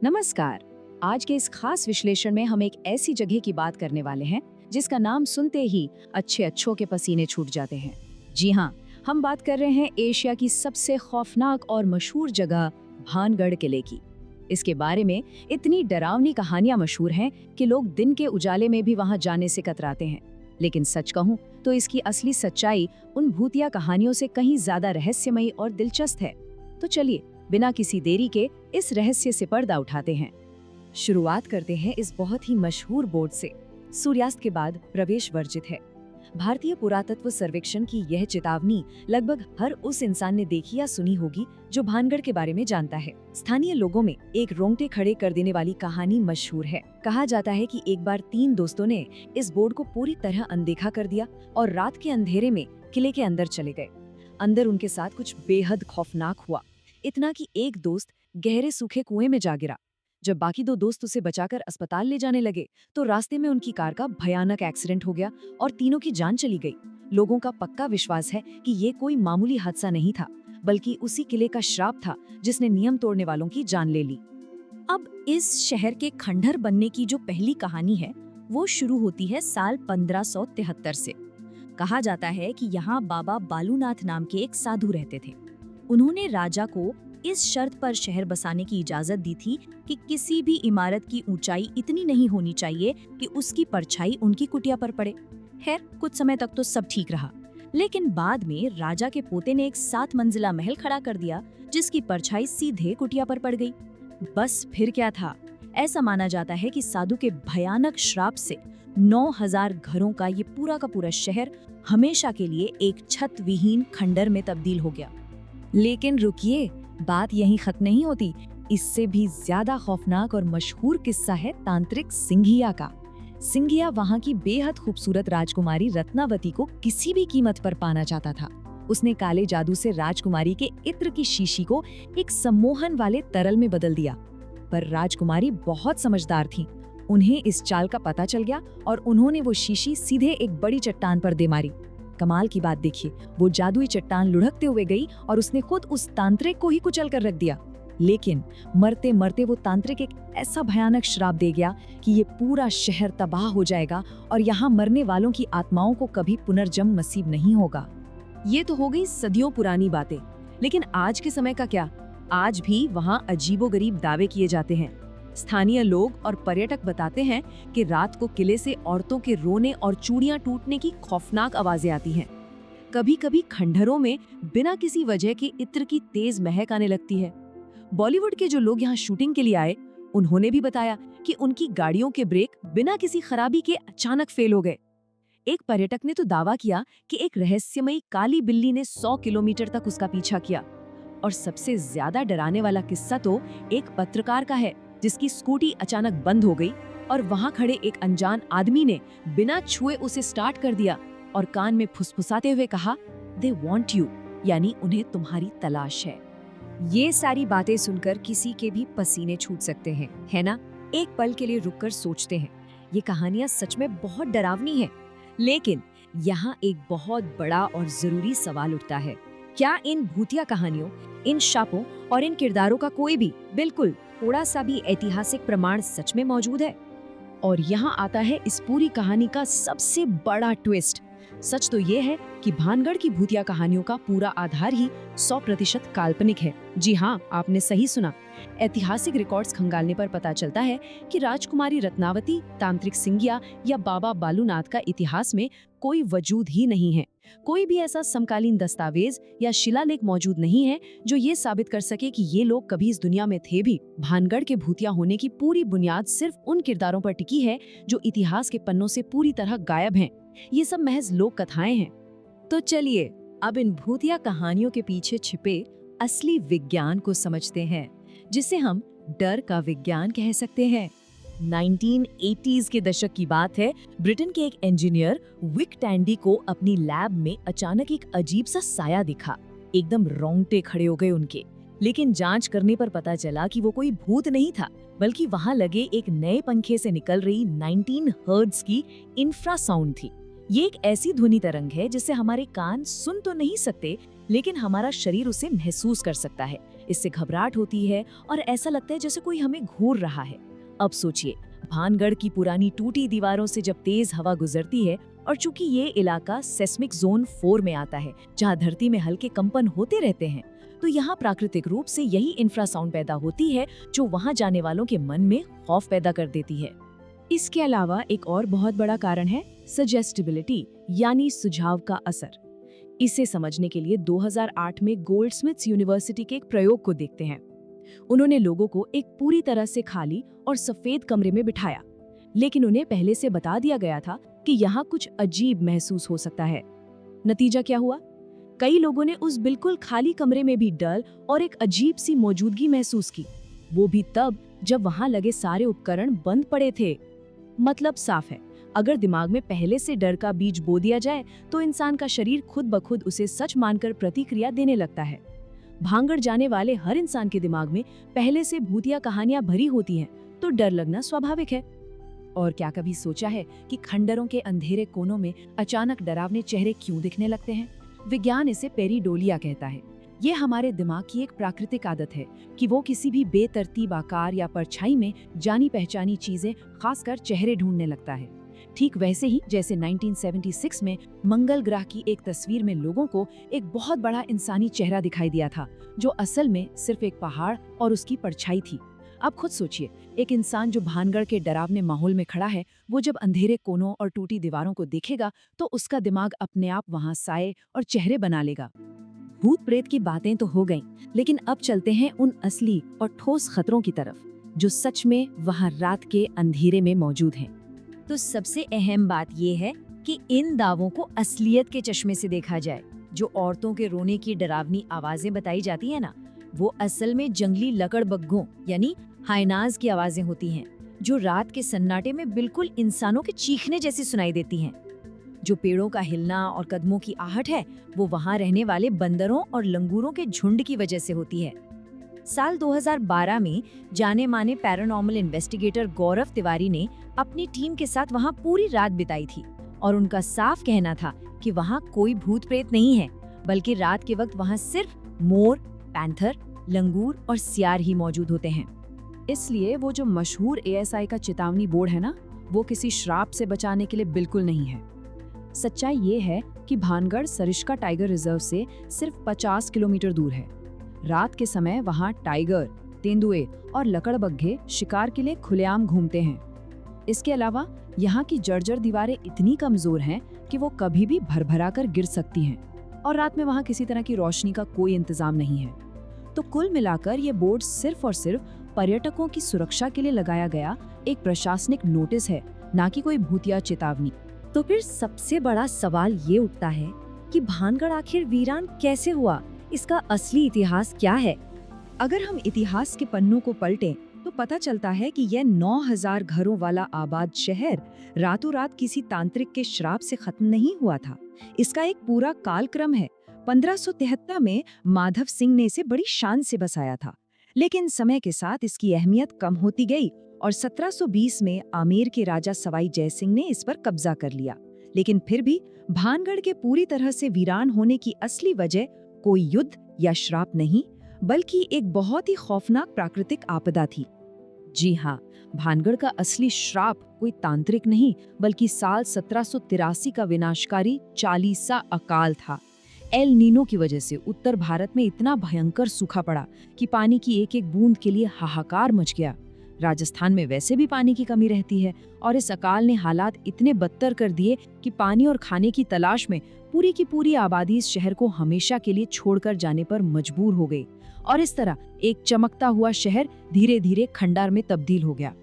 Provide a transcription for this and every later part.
नमस्कार। आज के इस खास विश्लेषण में हम एक ऐसी जगह की बात करने वाले हैं जिसका नाम सुनते ही अच्छे अच्छों के पसीने छूट जाते हैं। जी हाँ, हम बात कर रहे हैं एशिया की सबसे खौफनाक और मशहूर जगह भानगढ़ किले की। इसके बारे में इतनी डरावनी कहानियां मशहूर हैं कि लोग दिन के उजाले में भी वहां जाने से कतराते हैं। लेकिन सच कहूं तो इसकी असली सच्चाई उन भूतिया कहानियों से कहीं ज्यादा रहस्यमयी और दिलचस्प है। तो चलिए बिना किसी देरी के इस रहस्य से पर्दा उठाते हैं। शुरुआत करते हैं इस बहुत ही मशहूर बोर्ड से। सूर्यास्त के बाद प्रवेश वर्जित है। भारतीय पुरातत्व सर्वेक्षण की यह चेतावनी लगभग हर उस इंसान ने देखी या सुनी होगी जो भानगढ़ के बारे में जानता है। स्थानीय लोगों में एक रोंगटे खड़े कर देने वाली कहानी मशहूर है। कहा जाता है कि एक बार 3 दोस्तों ने इस बोर्ड को पूरी तरह अनदेखा कर दिया और रात के अंधेरे में किले के अंदर चले गए। अंदर उनके साथ कुछ बेहद खौफनाक हुआ, इतना कि एक दोस्त गहरे सूखे कुएं में जा गिरा। जब बाकी 2 दोस्त उसे बचाकर अस्पताल ले जाने लगे तो रास्ते में उनकी कार का भयानक एक्सीडेंट हो गया और तीनों की जान चली गई। लोगों का पक्का विश्वास है कि ये कोई मामूली हादसा नहीं था, बल्कि उसी किले का श्राप था जिसने नियम तोड़ने वालों की जान ले ली। अब इस शहर के खंडहर बनने की जो पहली कहानी है वो शुरू होती है साल 1573 से। कहा जाता है कि यहाँ बाबा बालूनाथ नाम के एक साधु रहते थे। उन्होंने राजा को इस शर्त पर शहर बसाने की इजाजत दी थी कि किसी भी इमारत की ऊंचाई इतनी नहीं होनी चाहिए कि उसकी परछाई उनकी कुटिया पर पड़े। खैर, कुछ समय तक तो सब ठीक रहा, लेकिन बाद में राजा के पोते ने एक 7 मंजिला महल खड़ा कर दिया जिसकी परछाई सीधे कुटिया पर पड़ गई। बस फिर क्या था। ऐसा माना जाता है कि साधु के भयानक श्राप से 9000 घरों का ये पूरा का पूरा शहर हमेशा के लिए एक छत विहीन खंडर में तब्दील हो गया। लेकिन रुकिए, बात यहीं खत्म नहीं होती। इससे भी ज्यादा खौफनाक और मशहूर किस्सा है तांत्रिक सिंघिया का। सिंघिया वहां की बेहद खूबसूरत राजकुमारी रत्नावती को किसी भी कीमत पर पाना चाहता था। उसने काले जादू से राजकुमारी के इत्र की शीशी को एक सम्मोहन वाले तरल में बदल दिया। पर राजकुमारी बहुत समझदार थी। उन्हें इस चाल का पता चल गया और उन्होंने वो शीशी सीधे एक बड़ी चट्टान पर दे मारी। कमाल की बात देखिए, वो जादुई चट्टान लुढ़कते हुए गई और उसने खुद उस तांत्रिक को ही कुचल कर रख दिया। लेकिन मरते मरते वो तांत्रिक एक ऐसा भयानक श्राप दे गया कि ये पूरा शहर तबाह हो जाएगा और यहाँ मरने वालों की आत्माओं को कभी पुनर्जन्म नसीब नहीं होगा। ये तो हो गई सदियों पुरानी बातें, लेकिन आज के समय का क्या? आज भी वहाँ अजीबोगरीब दावे किए जाते हैं। स्थानीय लोग और पर्यटक बताते हैं कि रात को किले से औरतों के रोने और चूड़ियां टूटने की खौफनाक आवाजें आती हैं। कभी-कभी खंडहरों में बिना किसी वजह के इत्र की तेज महक आने लगती है। बॉलीवुड के जो लोग यहाँ शूटिंग के लिए आए, उन्होंने भी बताया कि उनकी गाड़ियों के ब्रेक बिना किसी खराबी के अचानक फेल हो गए। एक पर्यटक ने तो दावा किया कि एक रहस्यमयी काली बिल्ली ने 100 किलोमीटर तक उसका पीछा किया। और सबसे ज्यादा डराने वाला किस्सा तो एक पत्रकार का है जिसकी स्कूटी अचानक बंद हो गई और वहां खड़े एक अनजान आदमी ने बिना छुए उसे स्टार्ट कर दिया और कान में फुसफुसाते हुए कहा, "They want you", यानी उन्हें तुम्हारी तलाश है। ये सारी बातें सुनकर किसी के भी पसीने छूट सकते हैं, है ना? एक पल के लिए रुककर सोचते हैं। ये कहानियां सच में बहुत डरावनी हैं, लेकिन यहाँ एक बहुत बड़ा और जरूरी सवाल उठता है। क्या इन भूतिया कहानियों, इन शापों और इन किरदारों का कोई भी बिल्कुल थोड़ा सा भी ऐतिहासिक प्रमाण सच में मौजूद है? और यहाँ आता है इस पूरी कहानी का सबसे बड़ा ट्विस्ट। सच तो ये है कि भानगढ़ की भूतिया कहानियों का पूरा आधार ही 100% काल्पनिक है। जी हाँ, आपने सही सुना। ऐतिहासिक रिकॉर्ड्स खंगालने पर पता चलता है कि राजकुमारी रत्नावती, तांत्रिक सिंघिया या बाबा बालूनाथ का इतिहास में कोई वजूद ही नहीं है। कोई भी ऐसा समकालीन दस्तावेज या शिलालेख मौजूद नहीं है जो ये साबित कर सके कि ये लोग कभी इस दुनिया में थे भी। भानगढ़ के भूतिया होने की पूरी बुनियाद सिर्फ उन किरदारों पर टिकी है जो इतिहास के पन्नों से पूरी तरह गायब हैं। ये सब महज लोक कथाएं हैं। तो चलिए अब इन भूतिया कहानियों के पीछे छिपे असली विज्ञान को समझते हैं, जिसे हम डर का विज्ञान कह सकते हैं। 1980s के दशक की बात है। ब्रिटेन के एक इंजीनियर विक टैंडी को अपनी लैब में अचानक एक अजीब सा साया दिखा। एकदम रोंगटे खड़े हो गए उनके। लेकिन जांच करने पर पता चला कि वो कोई भूत नहीं था, बल्कि वहां लगे एक नए पंखे से निकल रही 19 हर्ट्ज की इंफ्रासाउंड थी। ये एक ऐसी ध्वनि तरंग है जिसे हमारे कान सुन तो नहीं सकते, लेकिन हमारा शरीर उसे महसूस कर सकता है। इससे घबराहट होती है और ऐसा लगता है जैसे कोई हमें घूर रहा है। अब सोचिए, भानगढ़ की पुरानी टूटी दीवारों से जब तेज हवा गुजरती है, और चूंकि ये इलाका सेस्मिक जोन 4 में आता है, जहां धरती में हल्के कंपन होते रहते हैं, तो यहाँ प्राकृतिक रूप से यही इंफ्रासाउंड पैदा होती है जो वहां जाने वालों के मन में खौफ पैदा कर देती है। इसके अलावा एक और बहुत बड़ा कारण है सजेस्टिबिलिटी, यानी सुझाव का असर। इसे समझने के लिए 2008 में गोल्डस्मिथ्स यूनिवर्सिटी के एक प्रयोग को देखते हैं। उन्होंने लोगों को एक पूरी तरह से खाली और सफेद कमरे में बिठाया, लेकिन उन्हें पहले से बता दिया गया था कि यहाँ कुछ अजीब महसूस हो सकता है। नतीजा क्या हुआ? कई लोगों ने उस बिल्कुल खाली कमरे में भी डर और एक अजीब सी मौजूदगी महसूस की, वो भी तब जब वहां लगे सारे उपकरण बंद पड़े थे। मतलब साफ है, अगर दिमाग में पहले से डर का बीज बो दिया जाए तो इंसान का शरीर खुद ब खुद उसे सच मानकर प्रतिक्रिया देने लगता है। भांगड़ जाने वाले हर इंसान के दिमाग में पहले से भूतिया कहानियां भरी होती हैं, तो डर लगना स्वाभाविक है। और क्या कभी सोचा है कि खंडरों के अंधेरे कोनों में अचानक डरावने चेहरे क्यों दिखने लगते हैं? विज्ञान इसे पेरीडोलिया कहता है। ये हमारे दिमाग की एक प्राकृतिक आदत है कि वो किसी भी बेतरतीब आकार या परछाई में जानी पहचानी चीजें, खासकर चेहरे ढूंढने लगता है। ठीक वैसे ही जैसे 1976 में मंगल ग्रह की एक तस्वीर में लोगों को एक बहुत बड़ा इंसानी चेहरा दिखाई दिया था, जो असल में सिर्फ एक पहाड़ और उसकी परछाई थी। अब खुद सोचिए, एक इंसान जो भानगढ़ के डरावने माहौल में खड़ा है, वो जब अंधेरे कोनों और टूटी दीवारों को देखेगा तो उसका दिमाग अपने आप वहां साए और चेहरे बना लेगा। भूत प्रेत की बातें तो हो गईं, लेकिन अब चलते हैं उन असली और ठोस खतरों की तरफ, जो सच में वहां रात के अंधेरे में मौजूद हैं। तो सबसे अहम बात यह है कि इन दावों को असलियत के चश्मे से देखा जाए। जो औरतों के रोने की डरावनी आवाजें बताई जाती है ना, वो असल में जंगली लकड़बग्घों यानी हाइनाज की आवाजें होती हैं, जो रात के सन्नाटे में बिल्कुल इंसानों के चीखने जैसी सुनाई देती हैं। जो पेड़ों का हिलना और कदमों की आहट है, वो वहां रहने वाले बंदरों और लंगूरों के झुंड की वजह से होती है। साल 2012 में जाने माने पैरानॉर्मल इन्वेस्टिगेटर गौरव तिवारी ने अपनी टीम के साथ वहां पूरी रात बिताई थी, और उनका साफ कहना था कि वहां कोई भूत प्रेत नहीं है, बल्कि रात के वक्त वहां सिर्फ मोर, पैंथर, लंगूर और सियार ही मौजूद होते हैं। इसलिए वो जो मशहूर ASI का चेतावनी बोर्ड है ना, वो किसी श्राप से बचाने के लिए बिल्कुल नहीं है। सच्चाई ये है कि भानगढ़ सरिस्का टाइगर रिजर्व से सिर्फ 50 किलोमीटर दूर है। रात के समय वहां टाइगर, तेंदुए और लकड़बग्घे शिकार के लिए खुलेआम घूमते हैं। इसके अलावा यहाँ की जर्जर दीवारें इतनी कमजोर हैं कि वो कभी भी भरभरा कर गिर सकती हैं, और रात में वहां किसी तरह की रोशनी का कोई इंतजाम नहीं है। तो कुल मिलाकर ये बोर्ड सिर्फ और सिर्फ पर्यटकों की सुरक्षा के लिए लगाया गया एक प्रशासनिक नोटिस है, ना कि कोई भूतिया चेतावनी। तो फिर सबसे बड़ा सवाल ये उठता है कि भानगढ़ आखिर वीरान कैसे हुआ? इसका असली इतिहास क्या है? अगर हम इतिहास के पन्नों को पलटें तो पता चलता है कि यह 9000 घरों वाला आबाद शहर रातों रात किसी तांत्रिक के श्राप से खत्म नहीं हुआ था। इसका एक पूरा कालक्रम है। 1573 में माधव सिंह ने इसे बड़ी शान से बसाया था, लेकिन समय के साथ इसकी अहमियत कम होती गई और 1720 में आमेर के राजा सवाई जय सिंह ने इस पर कब्जा कर लिया। लेकिन फिर भी भानगढ़ के पूरी तरह से वीरान होने की असली वजह कोई युद्ध या श्राप नहीं, बल्कि एक बहुत ही खौफनाक प्राकृतिक आपदा थी। जी हाँ, भानगढ़ का असली श्राप कोई तांत्रिक नहीं, बल्कि साल 1783 का विनाशकारी 40सा अकाल था। एल नीनो की वजह से उत्तर भारत में इतना भयंकर सूखा पड़ा कि पानी की एक एक बूंद के लिए हाहाकार मच गया। राजस्थान में वैसे भी पानी की कमी रहती है, और इस अकाल ने हालात इतने बदतर कर दिए कि पानी और खाने की तलाश में पूरी की पूरी आबादी इस शहर को हमेशा के लिए छोड़कर जाने पर मजबूर हो गई, और इस तरह एक चमकता हुआ शहर धीरे धीरे खंडार में तब्दील हो गया।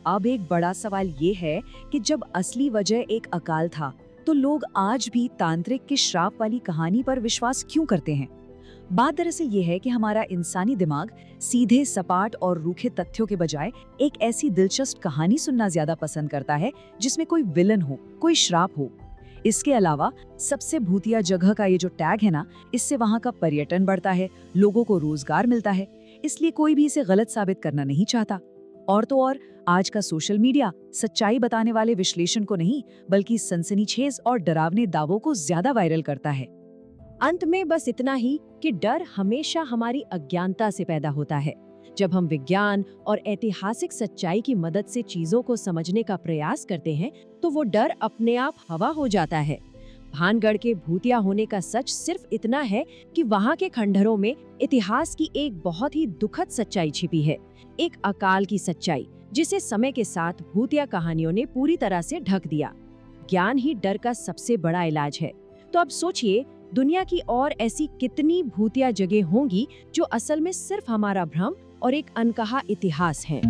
अब एक बड़ा सवाल ये है कि जब असली वजह एक अकाल था, तो लोग आज भी तांत्रिक के श्राप वाली कहानी पर विश्वास क्यों करते हैं? बात दरअसल ये है कि हमारा इंसानी दिमाग सीधे, सपाट और रूखे तथ्यों के बजाय एक ऐसी दिलचस्प कहानी सुनना ज्यादा पसंद करता है जिसमें कोई विलन हो, कोई श्राप हो। इसके अलावा सबसे भूतिया जगह का ये जो टैग है ना, इससे वहाँ का पर्यटन बढ़ता है, लोगों को रोजगार मिलता है, इसलिए कोई भी इसे गलत साबित करना नहीं चाहता। और तो और आज का सोशल मीडिया सच्चाई बताने वाले विश्लेषण को नहीं, बल्कि सनसनीखेज और डरावने दावों को ज्यादा वायरल करता है। अंत में बस इतना ही कि डर हमेशा हमारी अज्ञानता से पैदा होता है। जब हम विज्ञान और ऐतिहासिक सच्चाई की मदद से चीजों को समझने का प्रयास करते हैं, तो वो डर अपने आप हवा हो जाता है। भानगढ़ के भूतिया होने का सच सिर्फ इतना है कि वहाँ के खंडहरों में इतिहास की एक बहुत ही दुखद सच्चाई छिपी है, एक अकाल की सच्चाई जिसे समय के साथ भूतिया कहानियों ने पूरी तरह से ढक दिया। ज्ञान ही डर का सबसे बड़ा इलाज है। तो अब सोचिए, दुनिया की और ऐसी कितनी भूतिया जगह होंगी जो असल में सिर्फ हमारा भ्रम और एक अनकहा इतिहास है।